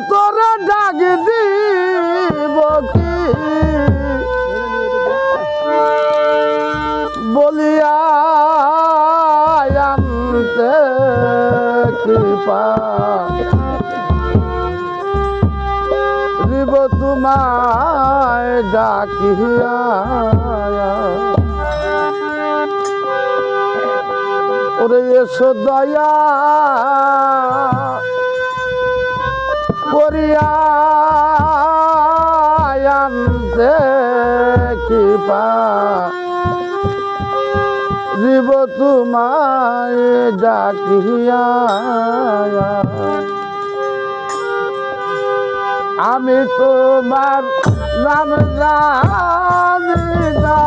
তোরে ডাক দিব কি বলিয়া আনতে কৃপা দিব তোমায় ডাকিয়া ওরে এসো দয়া করিয়া আনতে কৃপা দিব তোমায় ডাকিয়া আমি তোমার নাম জানি না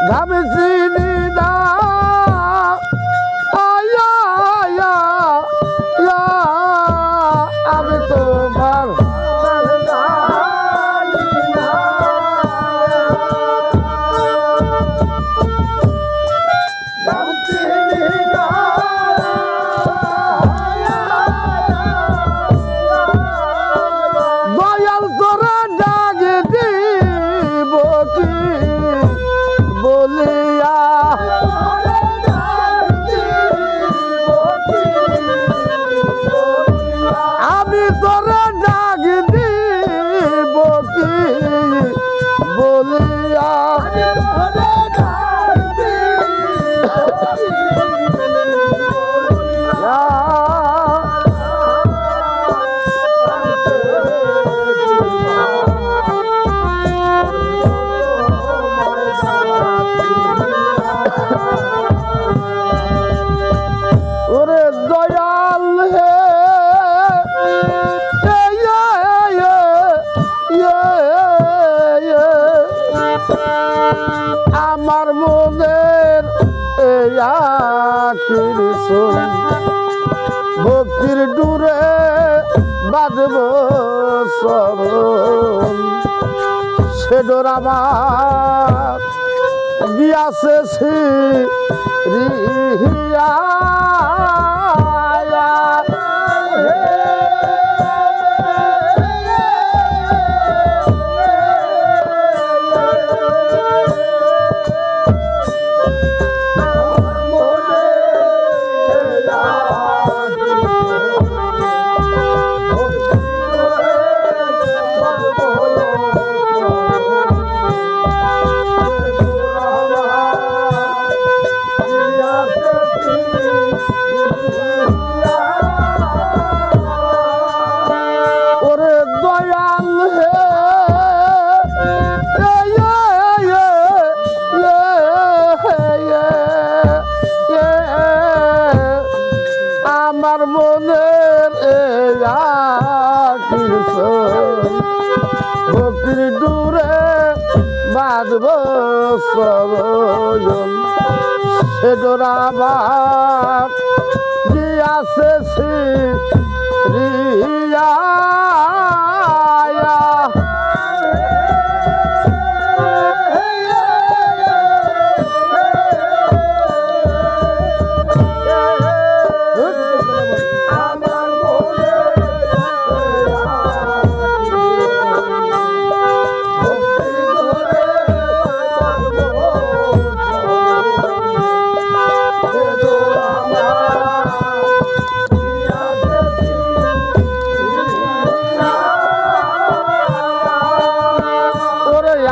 নাম চিনি না আয়া আয়া আয়া আমি তোমার দয়াল তোরা ডাক দিব কি বলিয়া আমি তোরা ডাক দিব কি বলিয়া ওরে দয়াল হে আমার মনের ভক্তির ডুরে বাজব সরণ সে ডোর আমার গিয়াছে রিয়া আমার মনের ভক্তির ডুরে বাঁধব সবজন সে ডোরাবার দিয়াছে রিয়া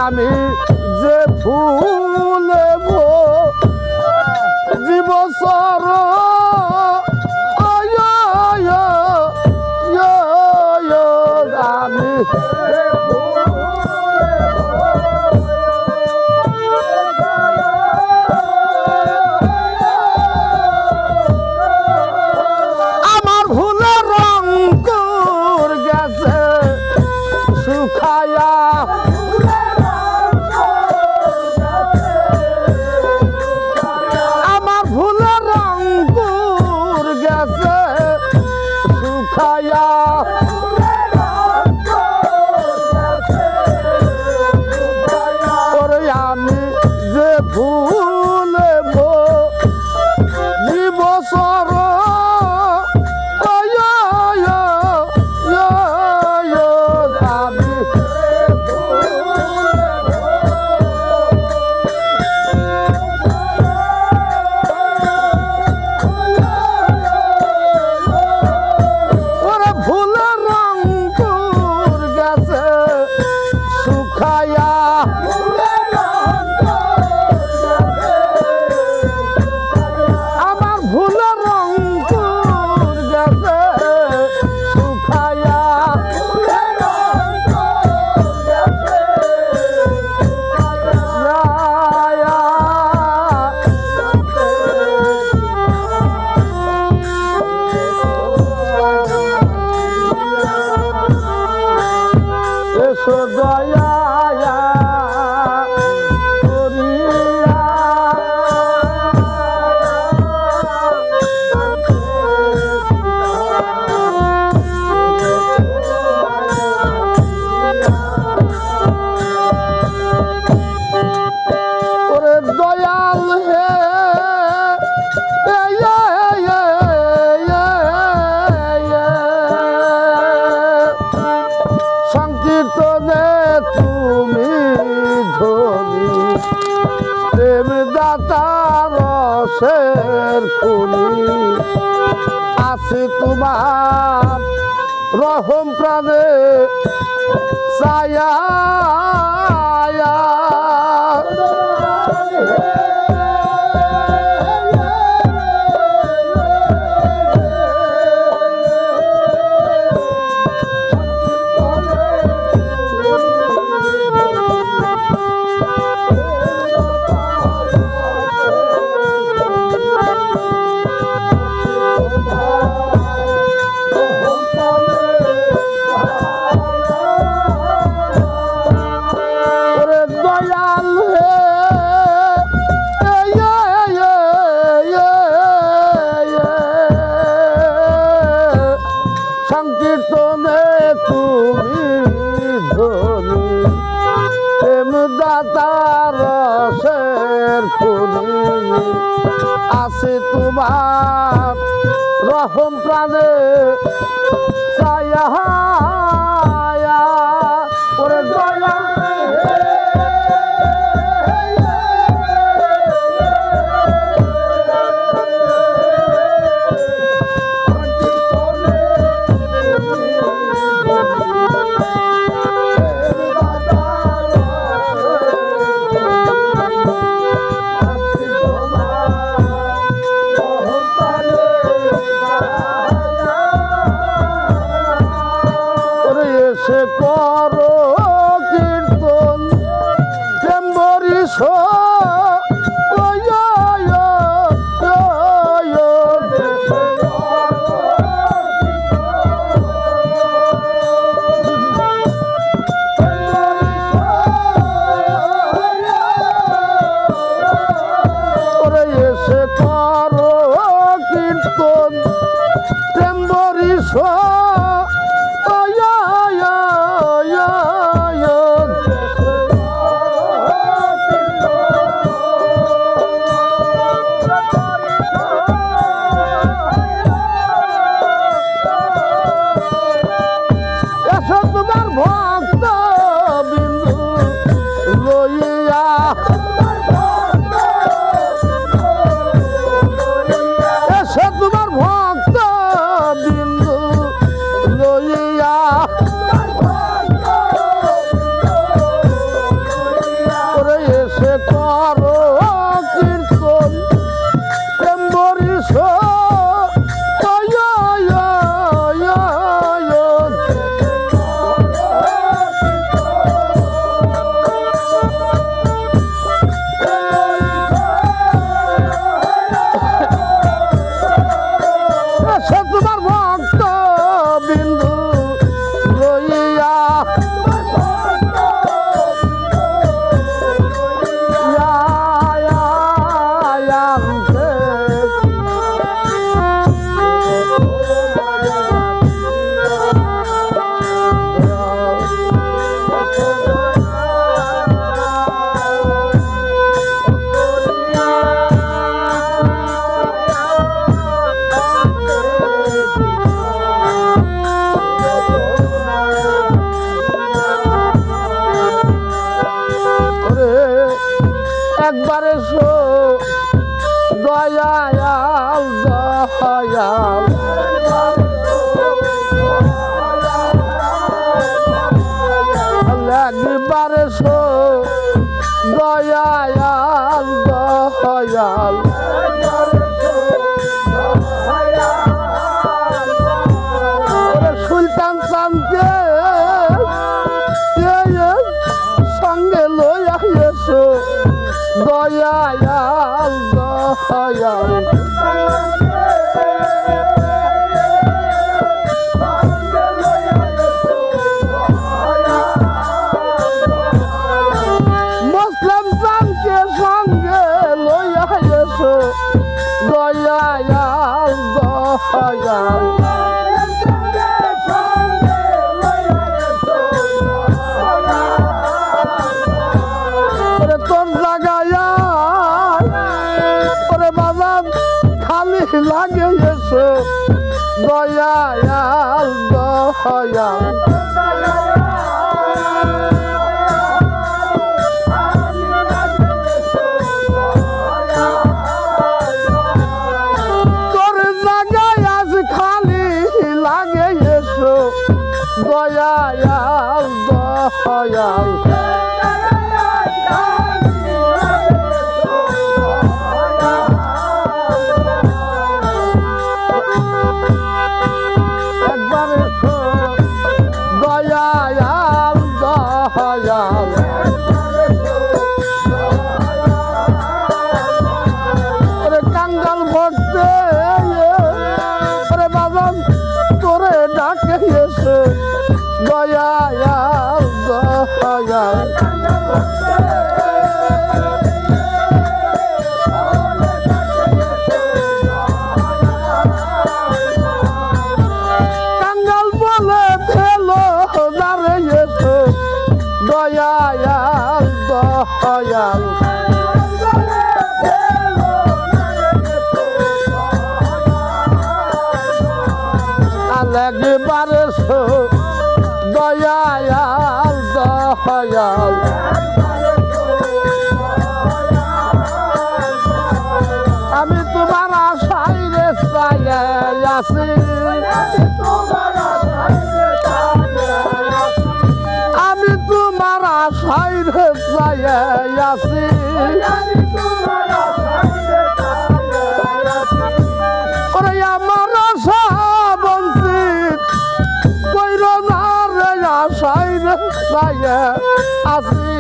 আমি যে ফুল জীব সর আমি আমার ফুলের রং গেছে শুকায়া রসের খুনি আছে তোমার রহম প্রাণে ছায়া সংকীর্তনে তুমি ধনী দাতার রসের খুনি আছে তোমার রহম প্রাণে ছায়া ওরে দয়া সে করো কীর্তন প্রেমরিস এসে করো কীর্তন প্রেমরিস ভক্ত বিন্দু লইয়া এসে তোমার ভক্ত বিন্দু লইয়া এসে করো কীর্তন প্রেম বরিশ তোমার ভক্ত বিন্দু লইয়া একবারে শো দয়াল দয়াল একবারে শো দয়াল দয়াল সুলতান চাঁদকে সঙ্গে লইয়া এসো দয়াল দয়াল মুসলিম চাঁদকে সঙ্গে লইয়া এসো দয়াল দয়াল লাগে এসো দয়াল দয়াল দয়াল দয়াল একবার এসো দয়াল দয়াল ওরে কাঙ্গাল ভক্তে ওরে বাজান তোরে ডাকে এসে দয়াল দয়াল কাঙ্গাল বলে ফেলো দাঁড়ে এসে দয়াল দয়াল একবার এসো দয়াল দয়াল আমি তোমার আশায় রে চাই আছি আমি তোমার আশায় রে চাই আছি ওরে আমার আশা বঞ্চিত কইর না রে আশায় রে চাই আছি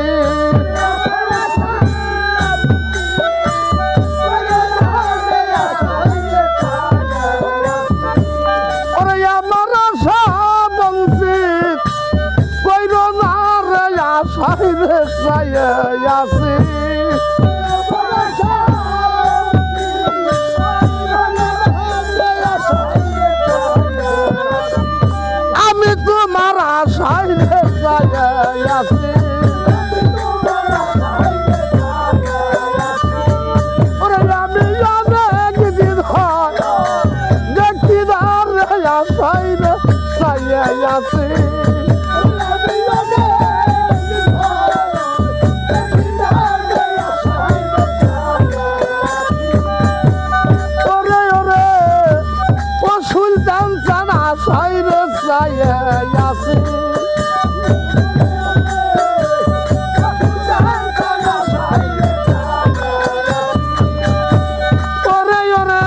ওরে আমার আশা বঞ্চিত কইর না রে আশায় রে চাই আছি আমি তোমার আশায় রে চাই আছি ওরে আমি অনেক দিন হয় দেখি না রে আশায় রে চাই আছি ওরে ওরে ও সুলতান চান আশায় রে চাই আছি ওরে ওরে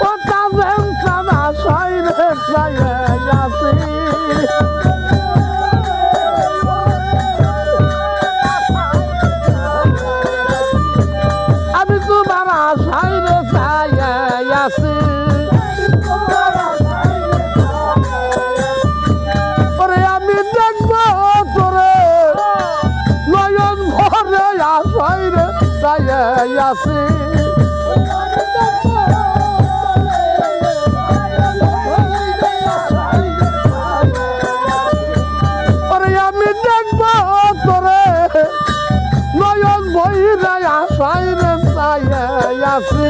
ও তাজেন চান আশায় রে চাই আছি আমি তোমার আশায় রে চাই আছি ওরে আমি দেখবো তোরে নয়ন ভরে আশায় রে চাই আছি ওরে আমি দেখবো তোরে নয়ন ভরে আশায় রে চাই আছি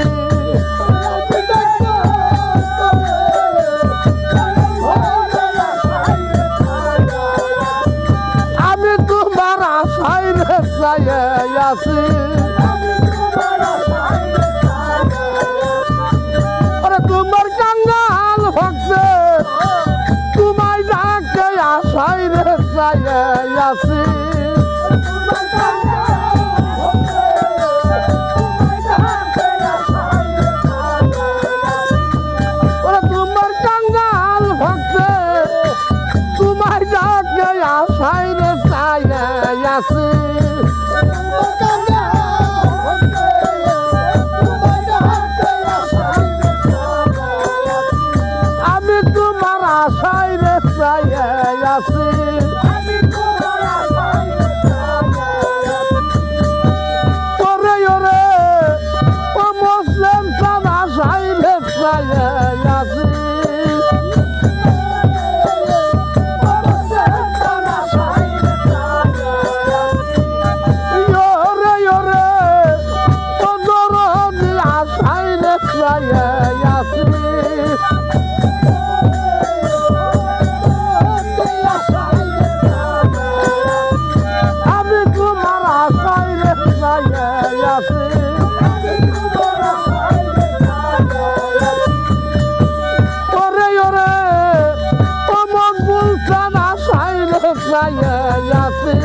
আমি তোমার আশায় রে চাই আছি ওরে তোমার কাঙ্গাল ভক্তে তোমায় ডাকে আশায় রে চাই আছি ওরে তোমার কাঙ্গাল ভক্তে তোমায় ডাকে আশায় রে চাই আছি আমি তোমার আশায় রে চাই আছি ওরে ওরে ও মুসলিম চান আশায় রে চাই আছি ওরে ওরে ও দরদি আশায় রে চাই আছি আমি তোমার আশায় রে চাই আছি ওরে ওরে ও মকবুল চাইয়া আছি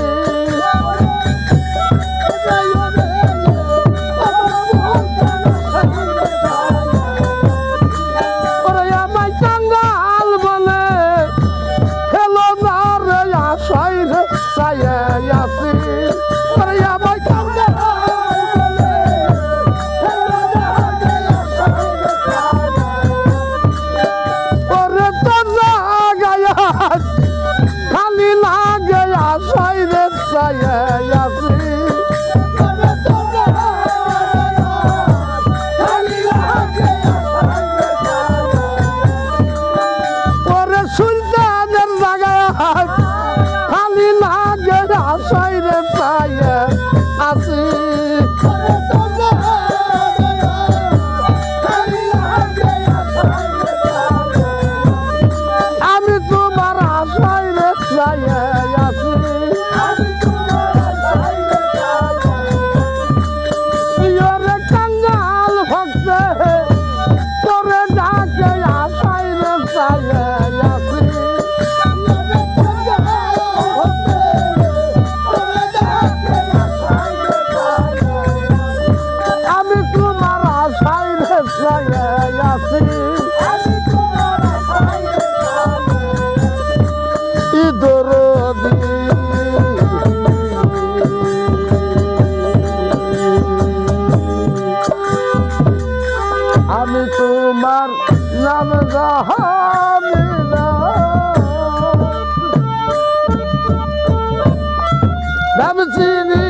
ওরে আমায় কাঙ্গাল বলে খেলো না রে আশাই রে চাইয়া আছি ওরে আমায় কাঙ্গাল ওরে তো জাগায়া খালি লাগে আশাই রে চাইয়া আছি ওরে সুলতানের জাগায় খালি লাগে আশাই রে চাইয়া আছি আমি তোমার আশাই রে চাইয়া আছি ওরে কাঙ্গাল ভক্তে তোরে ডাকে আশাই রে চাইয়া আছি আমি তোমার আশাই রে চাইয়া আছি দরদি আমি তোমার নাম জানি না নাম চিনি